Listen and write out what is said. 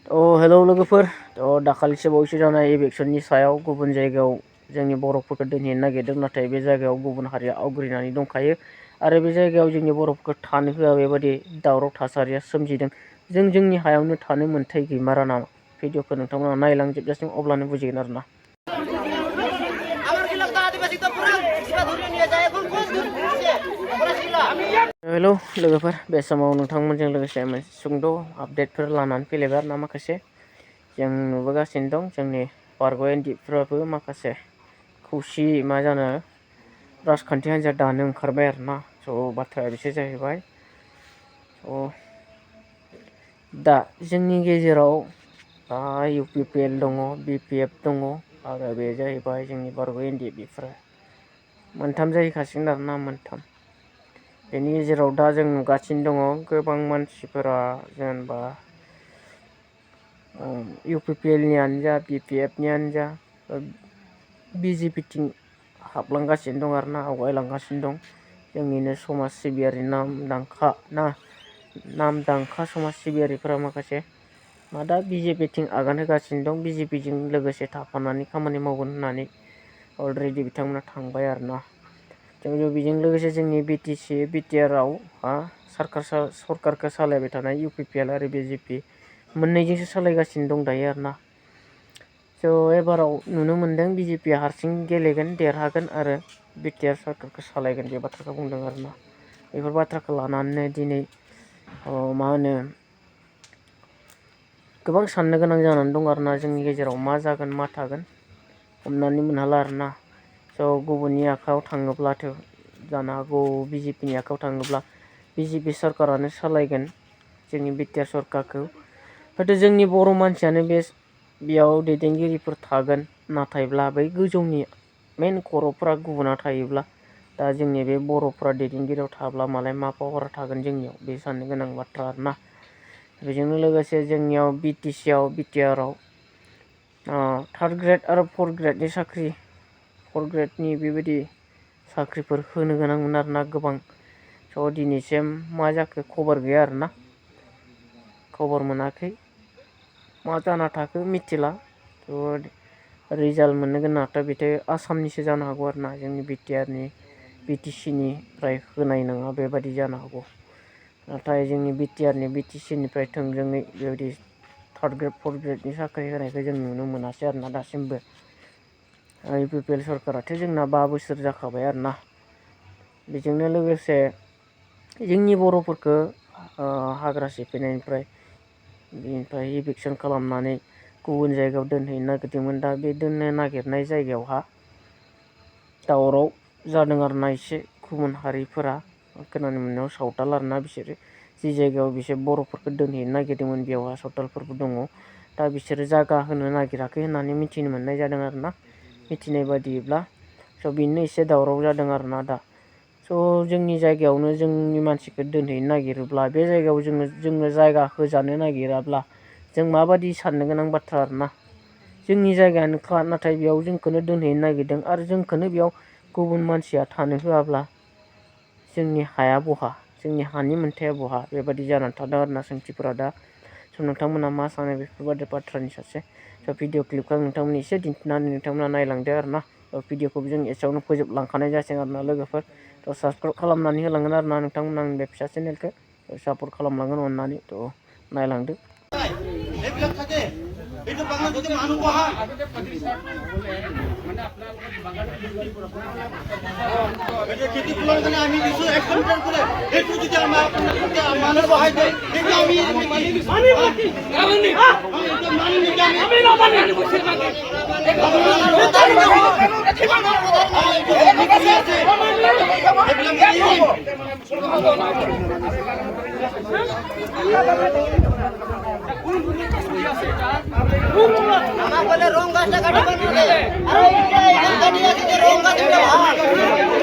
Hello लोगोफोर दाखालिसो बावैसो जानाय इलेक्सननि सायाव गुबुन जायगायाव जोंनि बर'फोरखौ दोनहैनो नागिरदों नाथाय बे जायगायाव गुबुन हारिया आवग्रिनानै दंखायो आरो बे जायगायाव जोंनि बर'फोरखौ थानो होआ बेबायदि दावराव थासारिया सोमजिदों। जोंनि हायावनो थानो मोन्थाय गैमारा नामा? भिडिअखौ नोंथांमोना नायलांजोबजासिम अब्लानो बुजिगोन आरोना। हेलौ लोगोफोर, बे समाव नोंथांमोनजों लोगोसे मोनसे सुंद' आपडेटफोर लानानै फैलायबाय आरोना माखासे जों नुबोगासिनो दं जोंनि बारग' एनडिएफफोराबो माखासे खौसे मा जानो राजखान्थि हान्जा दानो ओंखारबाय आरोना। बाथ्राया बिसो जाहैबाय दा जोंनि गेजेराव इउपिपिएल दङ, बिपिएफ दङ आरो बे जाहैबाय जोंनि बारग' एनडिएफ बेफोरो मोनथाम जाहैखासिगोन आरोना मोनथाम। बेनि गेजेराव दा जों नुगासिनो दङ गोबां मानसिफोरा जेनेबा इउपिपिएलनियानो जा बिपिएफनियानो जा बिजेपिथिं हाबलांगासिनो दं आरोना, आवगायलांगासिनो दं। जोंनिनो समाज सिबियारि नामदांखा समाज सिबियारिफोरा माखासे दा बिजेपिथिं आगान होगासिनो दं। बिजेपिजों लोगोसे थाफानानै खामानि मावगोन होननानै अलरेडि बिथांमोना थांबाय आरोना। बेजों लोगोसे जोंनि बिटिआरआव सरकारखौ सालायबाय थानाय इउपिपिएल आरो बिजेपि मोननैजोंसो सालायगासिनो दं दायो आरोना। एबाराव नुनो मोनदों बिजेपिया हारसिं गेलेगोन, देरहागोन आरो बिटिआर सरकारखौ सालायगोन बे बाथ्राखौ बुंदों आरोना। बेफोर बाथ्राखौ लानानैनो दिनै गोबां साननो गोनां जानानै दं आरोना। जोंनि गेजेराव मा जागोन मा थागोन हमनानै मोनहाला आरोना। गुबुननि आखायाव थाङोब्लाथ' जानो हागौ बिजेपिनि आखायाव थाङोब्ला बिजेपि सरकारानो सालायगोन जोंनि बिटिआर सरकारखौ। हयथ' जोंनि बर' मानसियानो बेयाव दैदेनगिरिफोर थागोन, नाथायब्ला बै गोजौनि मेन खर'फोरा गुबुना थायोब्ला दा जोंनि बे बर'फ्रा दैदेनगिरियाव थाब्ला मालाय मा पावारा थागोन जोंनियाव, बे साननो गोनां बाथ्रा आरोना। बेजोंनो लोगोसे जोंनियाव बिटिआरआव थार्द ग्रेड आरो फर्थ ग्रेडनि ग्रेडनि बेबायदि साख्रिफोर होनो गोनांमोन आरोना गोबां। दिनैसिम मा जाखो खबर गैया आरोना, खबर मोनाखै। मा जाना थाखो मिथिला। रिजाल्ट मोननो गोनाङाथ' बेथ' आसामनिसो जानो हागौ आरोना, जोंनि बिटिसिनिफ्राय होनाय नङा बेबादि जानो हागौ। नाथाय जोंनि बिटिसिनिफ्राय थोंजोङै बेबायदि थार्द ग्रेड फर्थ ग्रेडनि साख्रि होनायखौ जों नुनो मोनासै आरोना दासिमबो। इउपिपिएल सरकाराथ' जोंना 5 बोसोर जाखाबाय आरोना। बेजोंनो लोगोसे जोंनि बर'फोरखौ हाग्रा सिफायनायनिफ्राय इभिकसन खालामनानै गुबुन जायगायाव दोनहैनो नागिरदोंमोन। दा बे दोननो नागिरनाय जायगायावहा दावराव जादों आरोना एसे। गुबुन हारिफोरा खोनानो मोननायाव सावथाल आरोना बिसोरो, जि जायगायाव बिसोर बर'फोरखौ दोनहैनो नागिरदोंमोन बेयावहा सावथालफोरबो दङ। दा बिसोरो जायगा होनो नागिराखै होननानै मिथिनो मोननाय जादों आरोना, मिथिनाय बादिब्ला। बेनो एसे दावराव जादों आरोना दा। जोंनि जायगायावनो जोंनि मानसिखौ दोनहैनो नागिरोब्ला, बे जायगायाव जोंनो जायगा होजानो नागिराब्ला जों माबादि साननो गोनां बाथ्रा आरोना। जोंनि जायगायानोखा, नाथाय बेयाव जोंखौनो दोनहैनो नागिरदों आरो जोंखौनो बेयाव गुबुन मानसिया थानो होआब्ला जोंनि हाया बहा, जोंनि हानि मोन्थाया बहा, बेबादि जानानै थादों आरोना सोंथिफोरा दा। नोंथांमोना मा सानो बेफोरबादि बाथ्रानि फारसे? भिडिअ क्लिपखौ आं नोंथांमोननि एसे दिन्थिनानै नोंथांमोना नायलांदो आरोना। भिडिअखौबो जों एसेयावनो फोजोबलांखानाय जासिगोन आरोना लोगोफोर। साबसक्राइब खालामनानै होलांगोन आरोना नोंथांमोना आंनि बे फिसा चेनेलखौ सापर्ट खालामलांगोन अननानै। नायलांदो। Apa boleh rongga jaga depan boleh? Ada ini yang tadi ada rongga tidak.